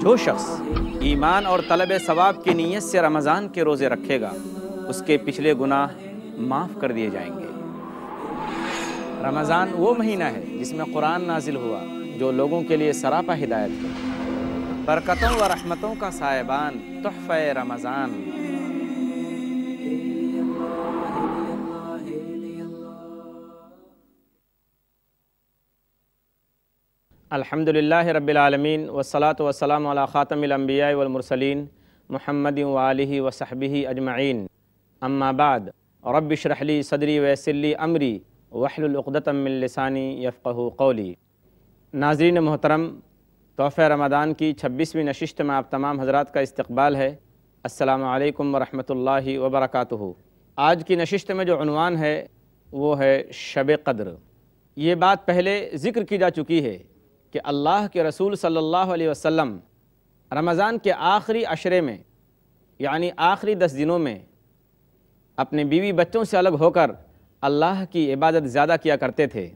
جو شخص ایمان اور طلب ثواب کی نیت سے رمضان کے روزے رکھے گا اس کے پچھلے گناہ معاف کر دیے جائیں گے۔ رمضان وہ مہینہ ہے جس میں قرآن نازل ہوا جو لوگوں کے لیے سراپا ہدایت ہے۔ برکتوں و رحمتوں کا سائبان تحفہ رمضان۔ الحمدللہ رب العالمین والصلاة والسلام علی خاتم الانبیاء والمرسلین محمد وآلہ وصحبہ اجمعین، اما بعد رب اشرح لی صدری ویسر لی امری واحلل عقدۃ من لسانی یفقہوا قولی۔ ناظرین محترم، تحفہ رمضان کی 26ویں نشست میں آپ تمام حضرات کا استقبال ہے۔ السلام علیکم ورحمۃ اللہ وبرکاتہ۔ آج کی نشست میں جو عنوان ہے وہ ہے شب قدر۔ یہ بات پہلے ذکر کی جا چکی ہے کہ اللہ کے رسول صلی اللہ علیہ وسلم رمضان کے آخری عشرے میں یعنی آخری 10 دنوں میں اپنے بیوی بچوں سے الگ ہو کر اللہ کی عبادت زیادہ کیا کرتے تھے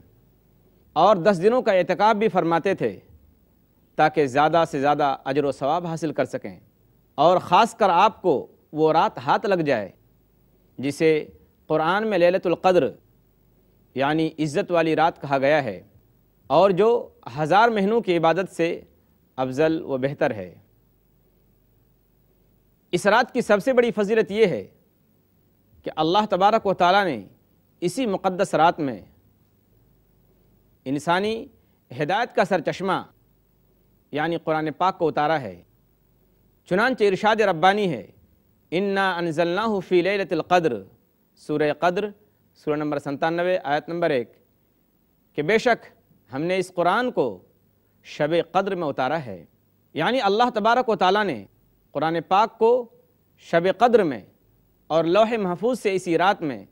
اور 10 دنوں کا اعتکاف بھی فرماتے تھے تاکہ زیادہ سے زیادہ اجر و ثواب حاصل کر سکیں، اور خاص کر آپ کو وہ رات ہاتھ لگ جائے جسے قرآن میں لیلۃ القدر یعنی عزت والی رات کہا گیا ہے، اور جو 1000 مہینوں کی عبادت سے افضل و بہتر ہے۔ اس رات کی سب سے بڑی فضیلت یہ ہے کہ اللہ تبارک و تعالیٰ نے اسی مقدس رات میں انسانی ہدایت کا سرچشمہ یعنی قرآن پاک کو اتارا ہے۔ چنانچہ ارشاد ربانی ہے، انا انزلناہ فی لیلۃ القدر، سورہ قدر سورہ نمبر 97 آیت نمبر 1، کہ بے شک ہم نے اس قرآن کو شب قدر میں اتارا ہے۔ یعنی اللہ تبارک و تعالیٰ نے قرآن پاک کو شب قدر میں اور لوح محفوظ سے اسی رات میں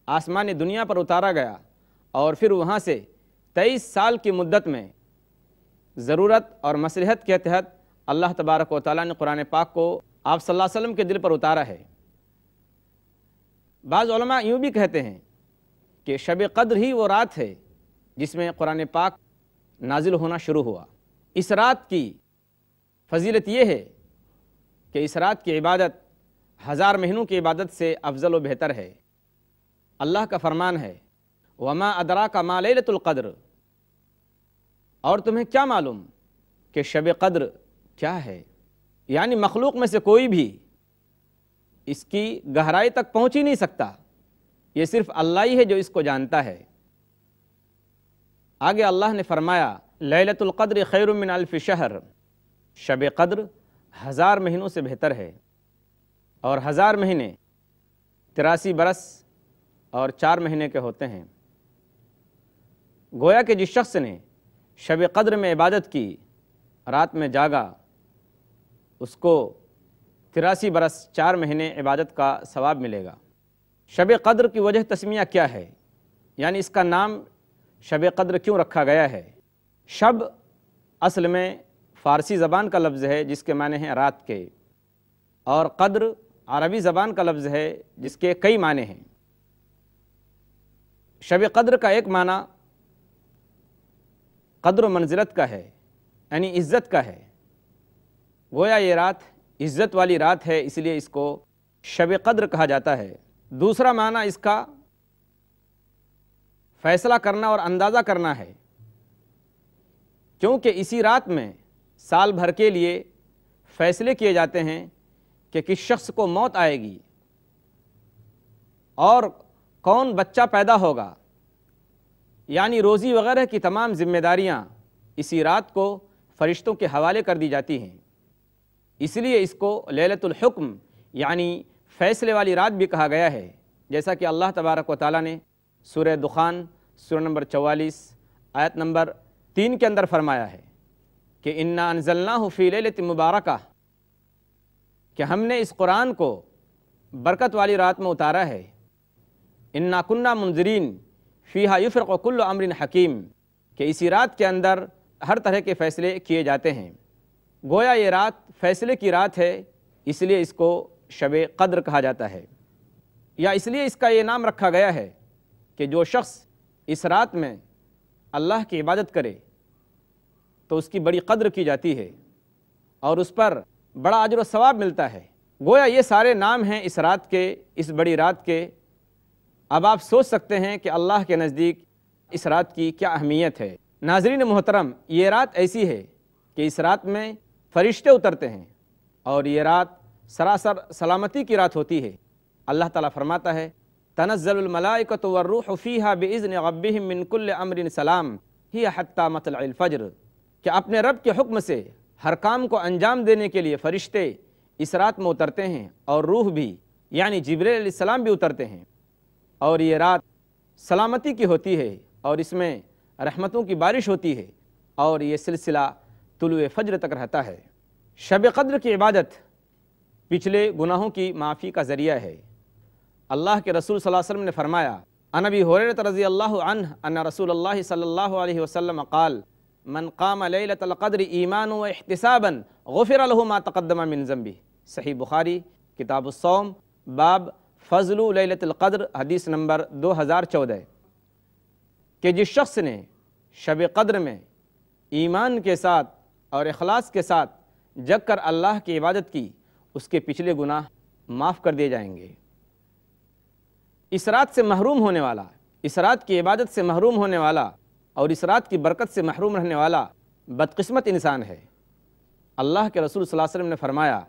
آسمان دنیا پر اتارا گیا، اور پھر وہاں سے 23 سال کی مدت میں ضرورت اور مصلحت کے تحت اللہ تبارک و تعالیٰ نے قرآن پاک کو آپ صلی اللہ علیہ وسلم کے دل پر اتارا ہے۔ بعض علماء یوں بھی کہتے ہیں کہ شب قدر ہی وہ رات ہے جس میں قرآن پاک نازل ہونا شروع ہوا۔ اس رات کی فضیلت یہ ہے کہ اس رات کی عبادت 1000 مہینوں کی عبادت سے افضل و بہتر ہے۔ اللہ کا فرمان ہے، وما ادراک ما لیلۃ القدر، اور تمہیں کیا معلوم کہ شب قدر کیا ہے؟ یعنی مخلوق میں سے کوئی بھی اس کی گہرائی تک پہنچ ہی نہیں سکتا، یہ صرف اللہ ہی ہے جو اس کو جانتا ہے۔ آگے اللہ نے فرمایا، لیلۃ القدر خیر من الف شہر، شب قدر 1000 مہینوں سے بہتر ہے، اور 1000 مہینے 83 برس اور 4 مہینے کے ہوتے ہیں۔ گویا کہ جس شخص نے شب قدر میں عبادت کی، رات میں جاگا، اس کو 83 برس 4 مہینے عبادت کا ثواب ملے گا۔ شب قدر کی وجہ تسمیہ کیا ہے؟ یعنی اس کا نام شب قدر کیوں رکھا گیا ہے؟ شب اصل میں فارسی زبان کا لفظ ہے جس کے معنی ہیں رات کے، اور قدر عربی زبان کا لفظ ہے جس کے کئی معنی ہیں۔ شب قدر کا ایک معنی قدر و منزلت کا ہے، یعنی عزت کا ہے، گویا یہ رات عزت والی رات ہے، اس لیے اس کو شب قدر کہا جاتا ہے۔ دوسرا معنی اس کا فیصلہ کرنا اور اندازہ کرنا ہے، کیونکہ اسی رات میں سال بھر کے لیے فیصلے کیے جاتے ہیں کہ کس شخص کو موت آئے گی اور کون بچہ پیدا ہوگا، یعنی روزی وغیرہ کی تمام ذمہ داریاں اسی رات کو فرشتوں کے حوالے کر دی جاتی ہیں۔ اس لیے اس کو لیلۃ الحکم یعنی فیصلے والی رات بھی کہا گیا ہے، جیسا کہ اللہ تبارک و تعالیٰ نے سورہ دخان سورہ نمبر 44 آیت نمبر 3 کے اندر فرمایا ہے کہ انا انزلناہ فی لیلۃ مبارکہ، کہ ہم نے اس قرآن کو برکت والی رات میں اتارا ہے۔ انا کننا منذرین فیہا یفرق کل امر حکیم، کہ اسی رات کے اندر ہر طرح کے فیصلے کیے جاتے ہیں۔ گویا یہ رات فیصلے کی رات ہے، اس لیے اس کو شب قدر کہا جاتا ہے، یا اس لیے اس کا یہ نام رکھا گیا ہے کہ جو شخص اس رات میں اللہ کی عبادت کرے تو اس کی بڑی قدر کی جاتی ہے۔ اور اس پر بڑا اجر و ثواب ملتا ہے۔ گویا یہ سارے نام ہیں اس رات کے، اس بڑی رات کے۔ اب آپ سوچ سکتے ہیں کہ اللہ کے نزدیک اس رات کی کیا اہمیت ہے۔ ناظرین محترم، یہ رات ایسی ہے کہ اس رات میں فرشتے اترتے ہیں اور یہ رات سراسر سلامتی کی رات ہوتی ہے۔ اللہ تعالیٰ فرماتا ہے تنزل الملائکۃ والروح فیہا باذن ربہم من کل امر سلام ہی حتی مطلع الفجر، کہ اپنے رب کے حکم سے ہر کام کو انجام دینے کے لیے فرشتے اس رات میں اترتے ہیں، اور روح بھی یعنی جبریل علیہ السلام بھی اترتے ہیں، اور یہ رات سلامتی کی ہوتی ہے اور اس میں رحمتوں کی بارش ہوتی ہے، اور یہ سلسلہ طلوع فجر تک رہتا ہے۔ شب قدر کی عبادت پچھلے گناہوں کی معافی کا ذریعہ ہے۔ اللہ کے رسول صلی اللہ علیہ وسلم نے فرمایا، عن ابی ہریرہ رضی اللہ عنہ ان رسول اللہ صلی اللہ علیہ وسلم قال من قام لیلۃ القدر ایمانا واحتسابا غفر له ما تقدم من ذنبه، صحیح بخاری کتاب الصوم باب فضل لیلۃ القدر، حدیث نمبر 2014، کہ جس شخص نے شب قدر میں ایمان کے ساتھ اور اخلاص کے ساتھ جگ کر اللہ کی عبادت کی، اس کے پچھلے گناہ معاف کر دیے جائیں گے۔ اس رات سے محروم ہونے والا، اس رات کی عبادت سے محروم ہونے والا اور اس رات کی برکت سے محروم رہنے والا بدقسمت انسان ہے۔ اللہ کے رسول صلی اللہ علیہ وسلم نے فرمایا،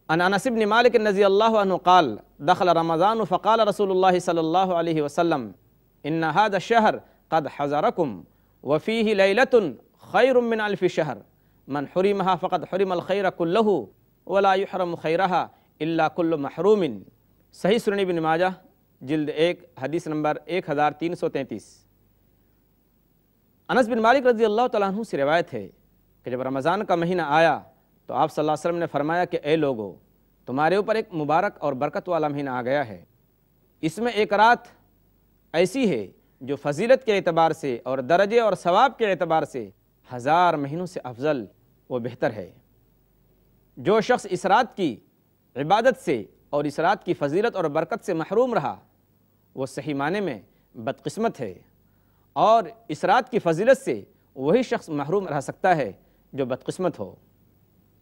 عن انس بن مالک رضی اللہ عنہ قال دخل رمضان فقال رسول اللہ صلی اللہ علیہ وسلم ان هذا الشهر قد حضركم وفيه ليلة خير من ألف شهر من حرمها فقد حرم الخير كله ولا يحرم خيرها إلا كل محروم، صحیح سنن ابن ماجہ جلد 1 حدیث نمبر 1333۔ انس بن مالک رضی اللہ تعالیٰ عنہ سے روایت ہے کہ جب رمضان کا مہینہ آیا تو آپ صلی اللہ علیہ وسلم نے فرمایا کہ اے لوگو، تمہارے اوپر ایک مبارک اور برکت والا مہینہ آ گیا ہے، اس میں ایک رات ایسی ہے جو فضیلت کے اعتبار سے اور درجے اور ثواب کے اعتبار سے 1000 مہینوں سے افضل و بہتر ہے۔ جو شخص اس رات کی عبادت سے اور اس رات کی فضیلت اور برکت سے محروم رہا، وہ صحیح معنی میں بدقسمت ہے، اور اس رات کی فضیلت سے وہی شخص محروم رہ سکتا ہے جو بدقسمت ہو۔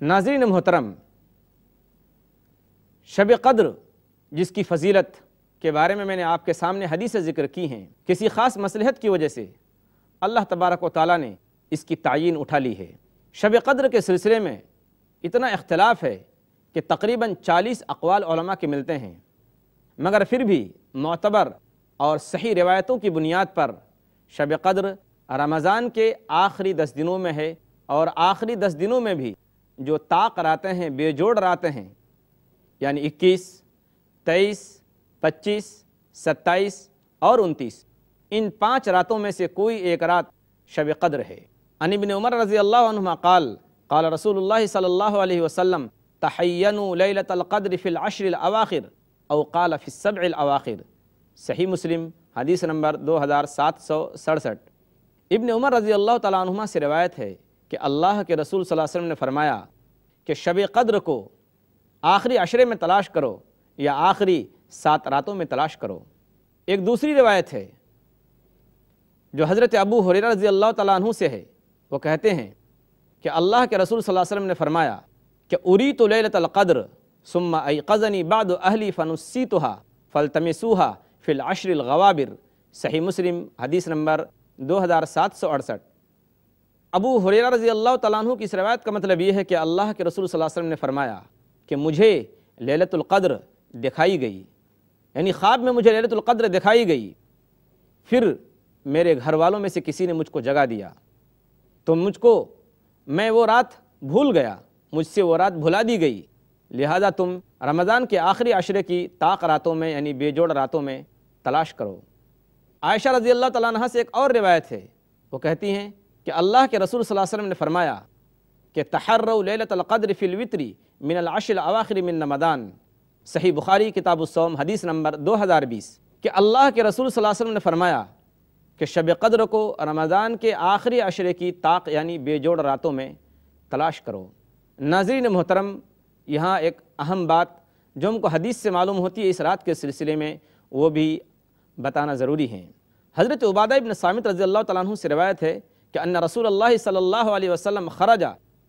ناظرین محترم، شب قدر جس کی فضیلت کے بارے میں نے آپ کے سامنے حدیثیں ذکر کی ہیں، کسی خاص مصلحت کی وجہ سے اللہ تبارک و تعالیٰ نے اس کی تعیین اٹھا لی ہے۔ شب قدر کے سلسلے میں اتنا اختلاف ہے کہ تقریباً 40 اقوال علماء کے ملتے ہیں، مگر پھر بھی معتبر اور صحیح روایتوں کی بنیاد پر شب قدر رمضان کے آخری 10 دنوں میں ہے، اور آخری 10 دنوں میں بھی جو طاق راتیں ہیں، بے جوڑ راتیں ہیں، یعنی 21، 23، 25، 27 اور 29، ان 5 راتوں میں سے کوئی ایک رات شب قدر ہے۔ عن ابن عمر رضی اللہ عنہما قال قال رسول اللہ صلی اللہ علیہ وسلم تحینوا لیلۃ القدر فی العشر الاواخر او قال فی السبع الاواخر، صحیح مسلم حدیث نمبر 2767۔ ابن عمر رضی اللہ تعالیٰ عنہما سے روایت ہے کہ اللہ کے رسول صلی اللہ علیہ وسلم نے فرمایا کہ شب قدر کو آخری عشرے میں تلاش کرو یا آخری 7 راتوں میں تلاش کرو۔ ایک دوسری روایت ہے جو حضرت ابو ہریرہ رضی اللہ تعالیٰ عنہ سے ہے، وہ کہتے ہیں کہ اللہ کے رسول صلی اللہ علیہ وسلم نے فرمایا کہ اریت لیلۃ القدر ثم ایقظنی بعض اہلی فنسیتها فالتمسوها فی العشر الغوابر، صحیح مسلم حدیث نمبر 2768۔ ابو ہریرہ رضی اللہ تعالیٰ عنہ کی اس روایت کا مطلب یہ ہے کہ اللہ کے رسول صلی اللہ علیہ وسلم نے فرمایا کہ مجھے لیلۃ القدر دکھائی گئی، یعنی خواب میں مجھے لیلۃ القدر دکھائی گئی، پھر میرے گھر والوں میں سے کسی نے مجھ کو جگا دیا تو میں وہ رات بھول گیا، مجھ سے وہ رات بھلا دی گئی، لہذا تم رمضان کے آخری عشرے کی طاق راتوں میں یعنی بے جوڑ راتوں میں تلاش کرو۔ عائشہ رضی اللہ تعالیٰ عنہ سے ایک اور روایت ہے، وہ کہتی ہیں کہ اللہ کے رسول صلی اللہ علیہ وسلم نے فرمایا کہ تحروا لیلۃ القدر فی الوتر من العشر الاواخر من رمضان، صحیح بخاری کتاب الصوم حدیث نمبر 2020، کہ اللہ کے رسول صلی اللہ علیہ وسلم نے فرمایا کہ شب قدر کو رمضان کے آخری عشرے کی طاق یعنی بے جوڑ راتوں میں تلاش کرو۔ ناظرین محترم، یہاں ایک اہم بات جو ہم کو حدیث سے معلوم ہوتی ہے اس رات کے سلسلے میں، وہ بھی بتانا ضروری ہے۔ حضرت عبادہ ابن صامت رضی اللہ تعالیٰ عنہ سے روایت ہے کہ ان رسول اللہ صلی اللہ علیہ وسلم خرج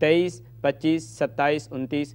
23, 25, 27, 29,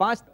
5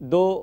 2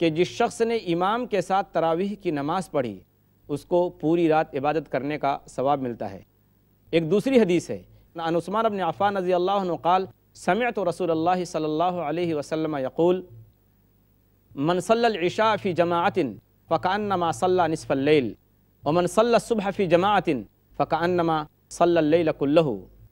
کہ جس شخص نے امام کے ساتھ تراویح کی نماز پڑھی اس کو پوری رات عبادت کرنے کا ثواب ملتا ہے۔ ایک دوسری حدیث ہے، عن عثمان بن عفان رضی اللہ عنہ قال سمعت رسول اللہ صلی اللہ علیہ وسلم یقول من صلی العشاء فی جماعت فکأنما صلی نصف اللیل ومن صلی الصبح فی جماعت فکأنما صلی اللیل کلہ۔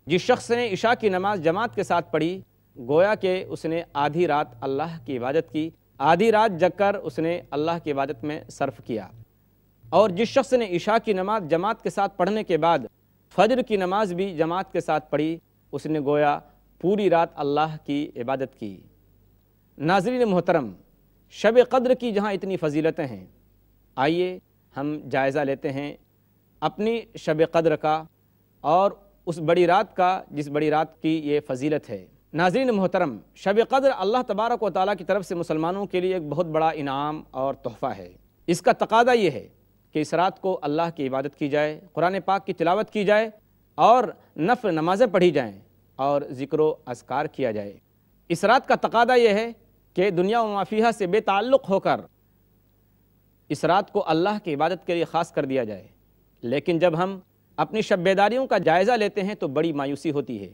جس شخص نے عشاء کی نماز جماعت کے ساتھ پڑھی گویا کہ اس نے آدھی رات اللہ کی عبادت کی، آدھی رات جگ کر اس نے اللہ کی عبادت میں صرف کیا۔ اور جس شخص نے عشاء کی نماز جماعت کے ساتھ پڑھنے کے بعد فجر کی نماز بھی جماعت کے ساتھ پڑھی اس نے گویا پوری رات اللہ کی عبادت کی۔ ناظرین محترم، شب قدر کی جہاں اتنی فضیلتیں ہیں، آئیے ہم جائزہ لیتے ہیں اپنی شب قدر کا اور اس بڑی رات کا جس بڑی رات کی یہ فضیلت ہے۔ ناظرین محترم، شب قدر اللہ تبارک و تعالیٰ کی طرف سے مسلمانوں کے لیے ایک بہت بڑا انعام اور تحفہ ہے۔ اس کا تقاضا یہ ہے کہ اس رات کو اللہ کی عبادت کی جائے، قرآن پاک کی تلاوت کی جائے اور نفل نمازیں پڑھی جائیں اور ذکر و اذکار کیا جائے۔ اس رات کا تقاضا یہ ہے کہ دنیا و ما فیہا سے بے تعلق ہو کر اس رات کو اللہ کی عبادت کے لیے خاص کر دیا جائے۔ لیکن جب ہم اپنی شب بیداریوں کا جائزہ لیتے ہیں تو بڑی مایوسی ہوتی ہے۔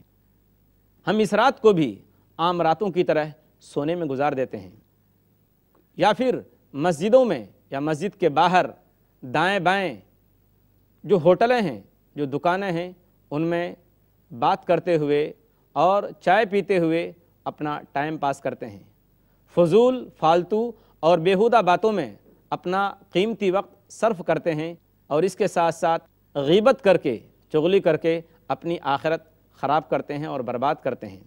ہم اس رات کو بھی عام راتوں کی طرح سونے میں گزار دیتے ہیں، یا پھر مسجدوں میں یا مسجد کے باہر دائیں بائیں جو ہوٹلیں ہیں، جو دکانیں ہیں، ان میں بات کرتے ہوئے اور چائے پیتے ہوئے اپنا ٹائم پاس کرتے ہیں۔ فضول، فالتو اور بیہودہ باتوں میں اپنا قیمتی وقت صرف کرتے ہیں اور اس کے ساتھ ساتھ غیبت کر کے، چغلی کر کے اپنی آخرت خراب کرتے ہیں اور برباد کرتے ہیں۔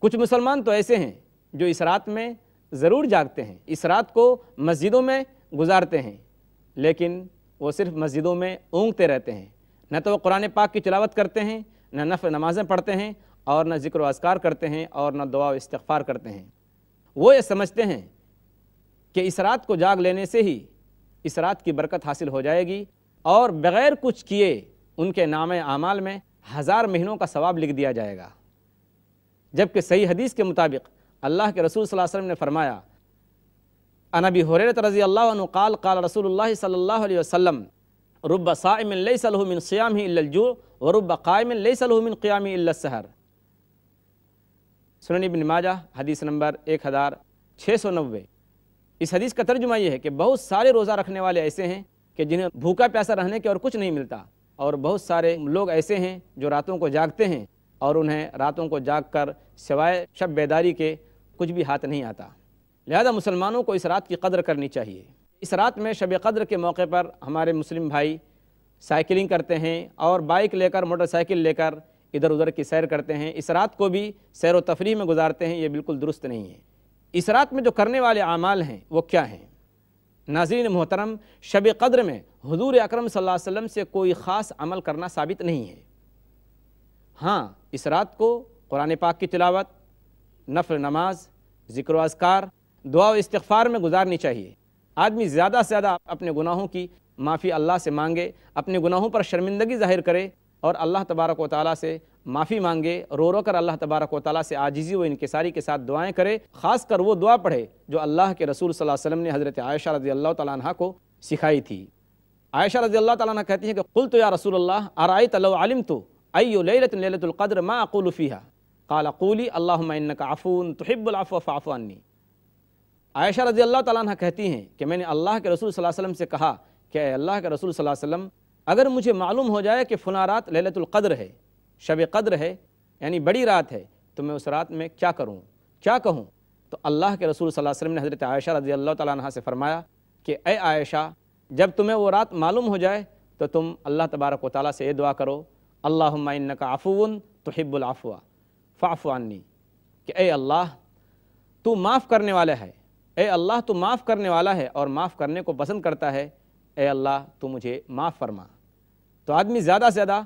کچھ مسلمان تو ایسے ہیں جو اس رات میں ضرور جاگتے ہیں، اس رات کو مسجدوں میں گزارتے ہیں، لیکن وہ صرف مسجدوں میں اونگتے رہتے ہیں، نہ تو وہ قرآن پاک کی تلاوت کرتے ہیں، نہ نفل نمازیں پڑھتے ہیں اور نہ ذکر و اذکار کرتے ہیں اور نہ دعا و استغفار کرتے ہیں۔ وہ یہ سمجھتے ہیں کہ اس رات کو جاگ لینے سے ہی اس رات کی برکت حاصل ہو جائے گی اور بغیر کچھ کیے ان کے نام اعمال میں 1000 مہینوں کا ثواب لکھ دیا جائے گا، جبکہ صحیح حدیث کے مطابق اللہ کے رسول صلی اللہ علیہ وسلم نے فرمایا، عن ابی ہریرہ رضی اللہ عنہ قال قال رسول اللہ صلی اللہ علیہ وسلم رب صائم لیس له من صیامہ الا الجوع ورب قائم لیس له من قیامہ الا السحر۔ سنن ابن ماجہ حدیث نمبر 1690۔ اس حدیث کا ترجمہ یہ ہے کہ بہت سارے روزہ رکھنے والے ایسے ہیں کہ جنہیں بھوکا پیاسا رہنے کے اور کچھ نہیں ملتا، اور بہت سارے لوگ ایسے ہیں جو راتوں کو جاگتے ہیں اور انہیں راتوں کو جاگ کر سوائے شب بیداری کے کچھ بھی ہاتھ نہیں آتا۔ لہذا مسلمانوں کو اس رات کی قدر کرنی چاہیے۔ اس رات میں شب قدر کے موقع پر ہمارے مسلم بھائی سائیکلنگ کرتے ہیں اور بائک لے کر، موٹر سائیکل لے کر ادھر ادھر کی سیر کرتے ہیں، اس رات کو بھی سیر و تفریح میں گزارتے ہیں، یہ بالکل درست نہیں ہے۔ اس رات میں جو کرنے والے اعمال ہیں وہ کیا ہیں؟ ناظرین محترم، شب قدر میں حضور اکرم صلی اللہ علیہ وسلم سے کوئی خاص عمل کرنا ثابت نہیں ہے۔ ہاں، اس رات کو قرآن پاک کی تلاوت، نفل نماز، ذکر و اذکار، دعا و استغفار میں گزارنی چاہیے۔ آدمی زیادہ سے زیادہ اپنے گناہوں کی معافی اللہ سے مانگے، اپنے گناہوں پر شرمندگی ظاہر کرے اور اللہ تبارک و تعالیٰ سے معافی مانگے، رو رو کر اللہ تبارک و تعالیٰ سے عاجزی و انکساری کے ساتھ دعائیں کرے۔ خاص کر وہ دعا پڑھے جو اللہ کے رسول صلی اللہ علیہ وسلم نے حضرت عائشہ رضی اللہ تعالیٰ عنہ کو سکھائی تھی۔ عائشہ رضی اللہ تعالیٰ عنہ کہتی ہیں کہ قلت یا رسول اللہ ارأیت لو علمت ای لیلۃ لیلۃ القدر ما اقول فیہا قال قولی اللہم انک عفو تحب العفو فاعف عنی۔ عائشہ رضی اللہ تعالیٰ عنہ کہتی ہیں کہ میں نے اللہ کے رسول صلی اللہ علیہ وسلم سے کہا کہ اے اللہ کے رسول صلی اللہ علیہ وسلم، اگر مجھے معلوم ہو جائے کہ فلاں رات لیلۃ القدر ہے، شب قدر ہے، یعنی بڑی رات ہے، تو میں اس رات میں کیا کروں، کیا کہوں؟ تو اللہ کے رسول صلی اللہ علیہ وسلم نے حضرت عائشہ رضی اللہ تعالیٰ عنہ سے فرمایا کہ اے عائشہ، جب تمہیں وہ رات معلوم ہو جائے تو تم اللہ تبارک و تعالیٰ سے یہ دعا کرو، اللہم انک عفو تحب العفو فاعف عنی، کہ اے اللہ تو معاف کرنے والا ہے، اے اللہ تو معاف کرنے والا ہے اور معاف کرنے کو پسند کرتا ہے، اے اللہ تو مجھے معاف فرما۔ تو آدمی زیادہ سے زیادہ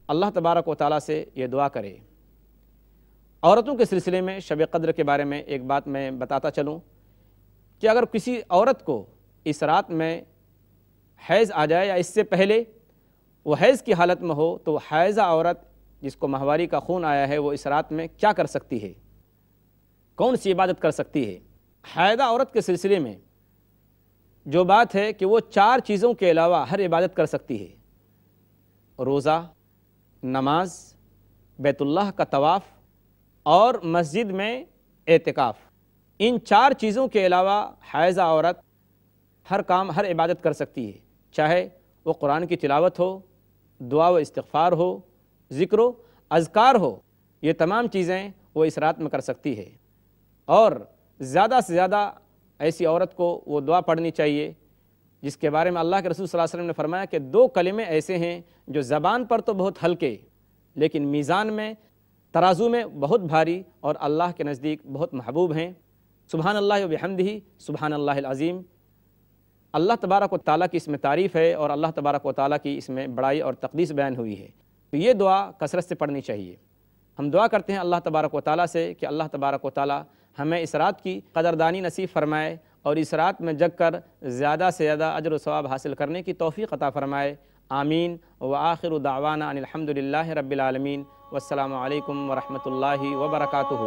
اللہ تبارک و تعالیٰ سے یہ دعا کرے۔ عورتوں کے سلسلے میں شب قدر کے بارے میں ایک بات میں بتاتا چلوں کہ اگر کسی عورت کو اس رات میں حیض آ جائے یا اس سے پہلے وہ حیض کی حالت میں ہو، تو حائضہ عورت جس کو ماہواری کا خون آیا ہے وہ اس رات میں کیا کر سکتی ہے، کون سی عبادت کر سکتی ہے؟ حائضہ عورت کے سلسلے میں جو بات ہے کہ وہ 4 چیزوں کے علاوہ ہر عبادت کر سکتی ہے، روزہ، نماز، بیت اللہ کا طواف اور مسجد میں اعتکاف۔ ان 4 چیزوں کے علاوہ حائضہ عورت ہر کام، ہر عبادت کر سکتی ہے، چاہے وہ قرآن کی تلاوت ہو، دعا و استغفار ہو، ذکر و اذکار ہو، یہ تمام چیزیں وہ اس رات میں کر سکتی ہے۔ اور زیادہ سے زیادہ ایسی عورت کو وہ دعا پڑھنی چاہیے جس کے بارے میں اللہ کے رسول صلی اللہ علیہ وسلم نے فرمایا کہ 2 کلمے ایسے ہیں جو زبان پر تو بہت ہلکے لیکن میزان میں، ترازو میں بہت بھاری اور اللہ کے نزدیک بہت محبوب ہیں۔ سبحان اللہ و بحمدہ، سبحان اللہ العظیم۔ اللہ تبارک و تعالیٰ کی اس میں تعریف ہے اور اللہ تبارک و تعالیٰ کی اس میں بڑائی اور تقدیس بیان ہوئی ہے، تو یہ دعا کثرت سے پڑھنی چاہیے۔ ہم دعا کرتے ہیں اللہ تبارک و تعالیٰ سے کہ اللہ تبارک و تعالیٰ ہمیں اس رات کی قدردانی نصیب فرمائے اور اس رات میں جگ کر زیادہ سے زیادہ اجر و ثواب حاصل کرنے کی توفیق عطا فرمائے، آمین۔ وآخر دعوانا ان الحمد للہ رب العالمین، والسلام علیکم ورحمۃ اللہ وبرکاتہ۔